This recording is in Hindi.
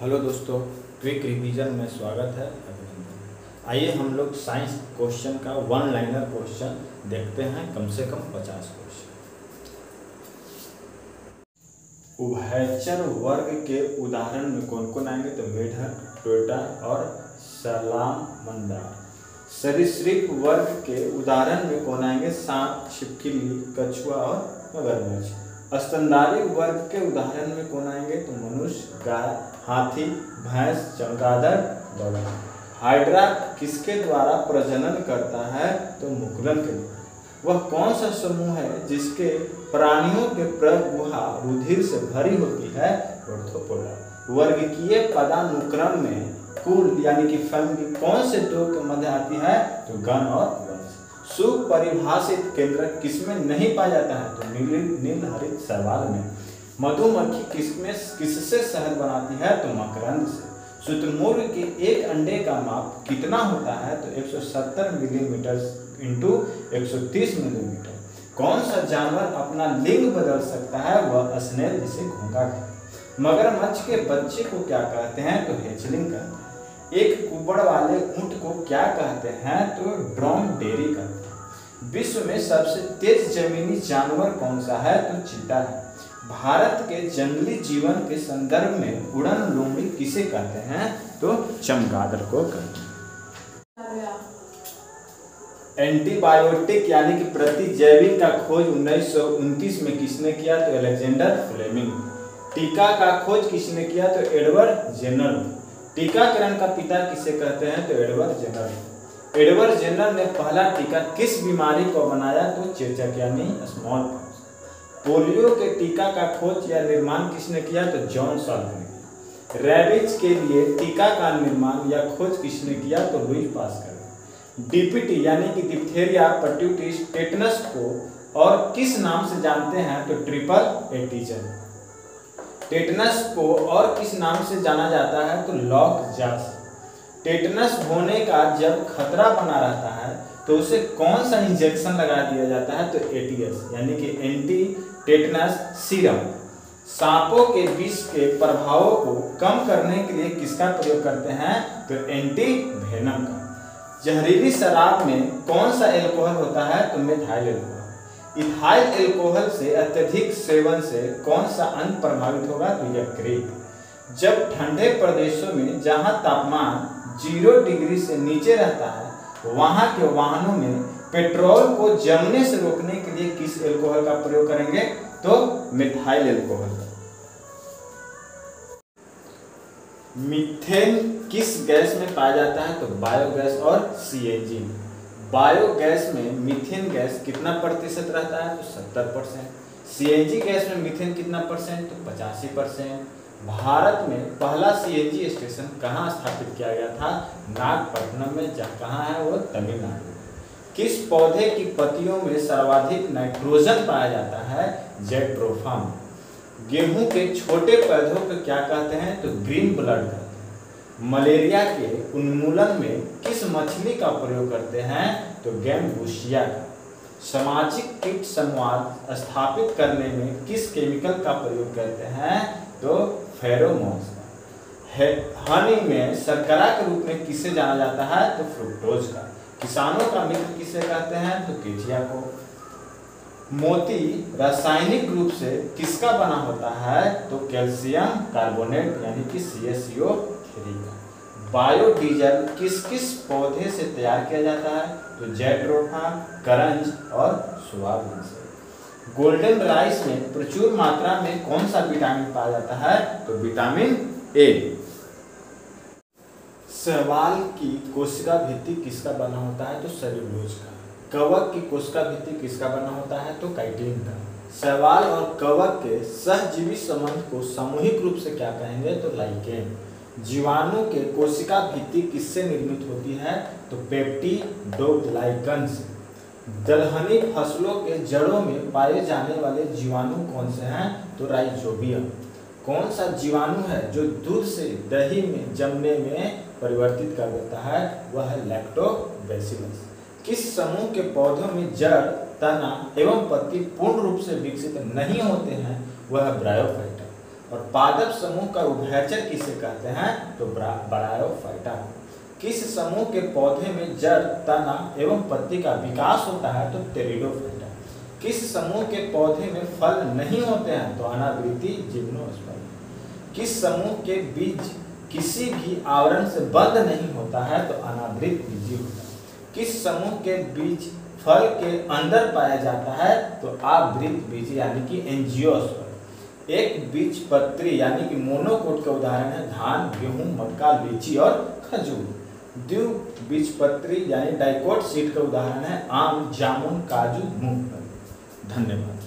हेलो दोस्तों, क्विक रिवीजन में स्वागत है। अभिनंदन। आइए हम लोग साइंस क्वेश्चन का वन लाइनर क्वेश्चन देखते हैं, कम से कम 50 क्वेश्चन। उभयचर वर्ग के उदाहरण में कौन कौन आएंगे? तो मेढक, टोयोटा और सलामंडर। सरीसृप वर्ग के उदाहरण में कौन आएंगे? सांप, छिपकली, कछुआ और मगरमच्छ। स्तनधारी वर्ग के उदाहरण में कौन आएंगे? तो मनुष्य, गाय, हाथी, भैंस, चमगादड़, बगुला। हाइड्रा किसके द्वारा प्रजनन करता है? तो मुकुलन के द्वारा। वह कौन सा समूह है जिसके प्राणियों के प्रगुहा रुधिर से भरी होती है? ऑर्थोपोडा। वर्गीय पदानुक्रम में कुल यानी कि फैमिली कौन से दो के मध्य आती है? तो गण और वंश। सुपरिभाषित केंद्र किसमें नहीं पाया जाता है? तो नील हरित शैवाल में। मधुमक्खी किससे शहद बनाती है? तो मकरंद से। शुतुरमुर्ग के एक अंडे का माप कितना होता है? तो 170 मिलीमीटर इंटू 130 मिलीमीटर। कौन सा जानवर अपना लिंग बदल सकता है? वह स्नेल जिसे घोंघा कहते हैं। मगरमच्छ के बच्चे को क्या कहते हैं? तो हेचलिंग कहते हैं। एक कुबड़ वाले ऊंट को क्या कहते हैं? तो ड्रोमेडेरी कहते हैं। विश्व में सबसे तेज जमीनी जानवर कौन सा है? तो चीता है। भारत के जंगली जीवन के संदर्भ में उड़न लोमड़ी किसे कहते हैं? तो चमगादड़ को कहते हैं। एंटीबायोटिक यानी कि प्रतिजैविक का खोज 1929 में किसने किया? तो अलेक्जेंडर फ्लेमिंग। टीका का खोज किसने किया? तो एडवर्ड जेनर। टीकाकरण का पिता किसे कहते हैं? तो एडवर्ड जेनर। एडवर्ड जेनर ने पहला टीका किस बीमारी को बनाया? तो चेचक यानी स्मॉल पॉक्स। पोलियो के टीका का खोज या निर्माण किसने किया? तो जॉन साल्क ने। रैबिज के लिए टीका का निर्माण या खोज किसने किया? तो लुई पास्कल। डीपीटी यानी कि डिप्थेरिया, पर्ट्यूटिस, टेटनस को और किस नाम से जानते हैं? तो ट्रिपल एंटीजन। टेटनस को और किस नाम से जाना जाता है? तो लॉक जॉ। टेटनस होने का जब खतरा बना रहता है तो उसे कौन सा इंजेक्शन लगा दिया जाता है? तो एटीएस यानी कि एंटी टेटनस सीरम। सांपों के विष के प्रभावों को कम करने के लिए किसका प्रयोग करते हैं? तो एंटी वेनम का। जहरीली शराब में कौन सा एल्कोहल होता है? तो मिथाइल एल्कोहल। इथाइल एल्कोहल से अत्यधिक सेवन से कौन सा अंग प्रभावित होगा? तो यकृत। जब ठंडे प्रदेशों में जहां तापमान 0 डिग्री से नीचे रहता है वहां के वाहनों में पेट्रोल को जमने से रोकने के लिए किस एल्कोहल का प्रयोग करेंगे? तो मिथाइल एल्कोहल। मीथेन किस गैस में पाया जाता है? तो बायोगैस और सीएनजी। बायोगैस में मीथेन गैस कितना प्रतिशत रहता है? तो 70%। सीएनजी गैस में मीथेन कितना परसेंट? तो 85%। भारत में पहला सीएनजी स्टेशन कहाँ स्थापित किया गया था? नागपट्टनम में। कहाँ है वो? तमिलनाडु। किस पौधे की पत्तियों में सर्वाधिक नाइट्रोजन पाया जाता है? जेट्रोफा। गेहूं के छोटे पौधों को क्या कहते हैं? तो ग्रीन ब्लड कहते हैं। मलेरिया के उन्मूलन में किस मछली का प्रयोग करते हैं? तो गैम्बुसिया का। सामाजिक कीट संवाद स्थापित करने में किस केमिकल का प्रयोग करते हैं? तो फेरोमोन्स का। हनी में शर्करा के रूप में किसे जाना जाता है? तो फ्रुक्टोज का। किसानों का मित्र किसे कहते हैं? तो केचिया को। मोती रासायनिक रूप से किसका बना होता है? तो कैल्शियम कार्बोनेट यानी कि CaCO3 का। बायोडीजल किस किस पौधे से तैयार किया जाता है? तो जेट्रोफा, करंज और सोयाबीन से। गोल्डन राइस में प्रचुर मात्रा में कौन सा विटामिन पाया जाता है? तो विटामिन ए। शैवाल की कोशिका भित्ति किसका बना होता है? तो सेल्यूलोज का। कवक की कोशिका भित्ति किसका बना होता है? तो काइटिन का। शैवाल और कवक के सहजीवी संबंध को सामूहिक रूप से क्या कहेंगे? तो लाइकेन। जीवाणु के कोशिका भित्ति किससे निर्मित होती है? तो पेप्टिडोग्लाइकन से। दलहनी फसलों के जड़ों में पाए जाने वाले जीवाणु कौन से हैं? तो राइजोबियम। कौन सा जीवाणु है जो दूध से दही में जमने में परिवर्तित कर देता है? वह है लैक्टोबैसिलस। किस समूह के पौधों में जड़, तना एवं पत्ती पूर्ण रूप से विकसित नहीं होते हैं? वह ब्रायोफाइटा। और पादप समूह का उभयचर किसे कहते हैं? तो ब्रायोफाइटा। किस समूह के पौधे में जड़, तना एवं पत्ती का विकास होता है? तो टेरिडोफाइटा। किस समूह के पौधे में फल नहीं होते हैं? तो अनावृति जिम्नोस्पर्म। किस समूह के बीज किसी भी आवरण से बंद नहीं होता है? तो अनावृत बीजी होता है। किस समूह के बीज फल के अंदर पाया जाता है? तो आवृत बीजी यानी कि एंजियोस्पर्म। एक बीजपत्री यानी कि मोनोकोट का उदाहरण है धान, गेहूं, मक्का, लीची और खजूर। द्विबीजपत्री यानी डाइकोट सीड का उदाहरण है आम, जामुन, काजू, मूंगफली। धन्यवाद।